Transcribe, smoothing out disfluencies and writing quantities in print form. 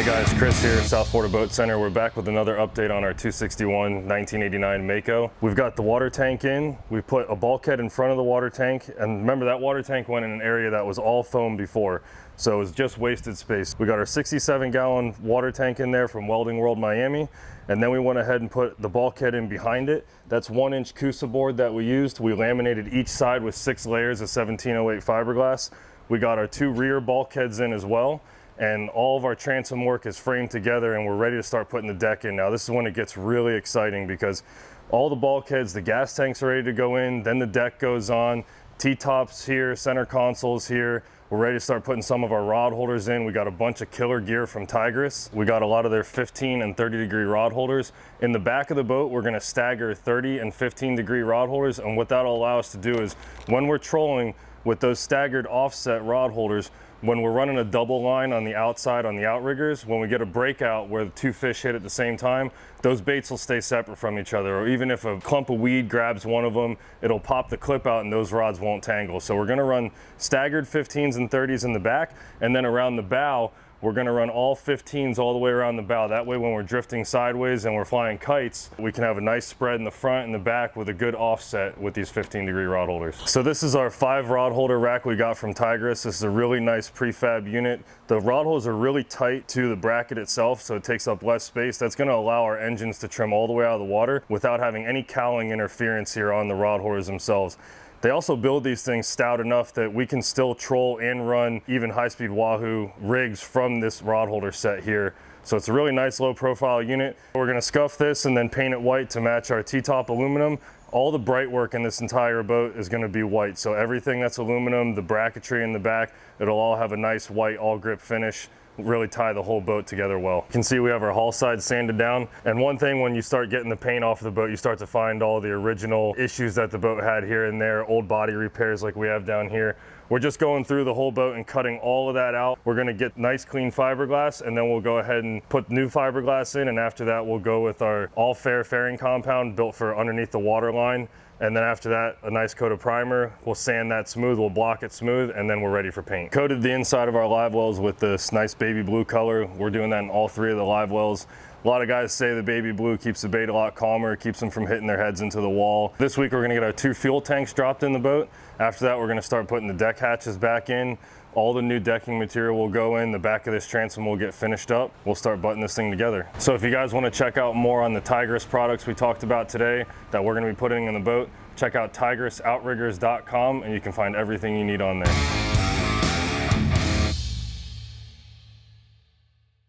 Guys, Chris here, South Florida Boat Center. We're back with another update on our 261 1989 Mako. We've got the water tank in. We put a bulkhead in front of the water tank, and remember that water tank went in an area that was all foam before, so it was just wasted space. We got our 67-gallon water tank in there from Welding World Miami, and then we went ahead and put the bulkhead in behind it. That's 1-inch Cusa board that we used. We laminated each side with 6 layers of 1708 fiberglass. We got our 2 rear bulkheads in as well, and all of our transom work is framed together, and we're ready to start putting the deck in. Now this is when it gets really exciting, because all the bulkheads, the gas tanks are ready to go in, then the deck goes on, T-tops here, center consoles here. We're ready to start putting some of our rod holders in. We got a bunch of killer gear from Tigress. We got a lot of their 15 and 30-degree rod holders. In the back of the boat, we're gonna stagger 30 and 15-degree rod holders, and what that'll allow us to do is, when we're trolling with those staggered offset rod holders, when we're running a double line on the outside on the outriggers, when we get a breakout where the 2 fish hit at the same time, those baits will stay separate from each other. Or even if a clump of weed grabs one of them, it'll pop the clip out and those rods won't tangle. So we're gonna run staggered 15s and 30s in the back, and then around the bow, we're gonna run all 15s all the way around the bow. That way when we're drifting sideways and we're flying kites, we can have a nice spread in the front and the back with a good offset with these 15-degree rod holders. So this is our 5 rod holder rack we got from Tigress. This is a really nice prefab unit. The rod holes are really tight to the bracket itself, so it takes up less space. That's gonna allow our engines to trim all the way out of the water without having any cowling interference here on the rod holders themselves. They also build these things stout enough that we can still troll and run even high-speed Wahoo rigs from this rod holder set here. So it's a really nice low-profile unit. We're gonna scuff this and then paint it white to match our T-top aluminum. All the bright work in this entire boat is gonna be white. So everything that's aluminum, the bracketry in the back, it'll all have a nice white all-grip finish. Really tie the whole boat together well. You can see we have our hull side sanded down, and one thing, when you start getting the paint off the boat, you start to find all the original issues that the boat had here and there, old body repairs like we have down here. We're just going through the whole boat and cutting all of that out. We're gonna get nice clean fiberglass, and then we'll go ahead and put new fiberglass in, and after that we'll go with our all fair fairing compound built for underneath the water line. And then after that, a nice coat of primer. We'll sand that smooth, we'll block it smooth, and then we're ready for paint. Coated the inside of our live wells with this nice baby blue color. We're doing that in all 3 of the live wells. A lot of guys say the baby blue keeps the bait a lot calmer, keeps them from hitting their heads into the wall. This week we're gonna get our 2 fuel tanks dropped in the boat. After that, we're gonna start putting the deck hatches back in. All the new decking material will go in. The back of this transom will get finished up. We'll start butting this thing together. So if you guys want to check out more on the Tigress products we talked about today that we're going to be putting in the boat, check out tigressoutriggers.com, and you can find everything you need on there.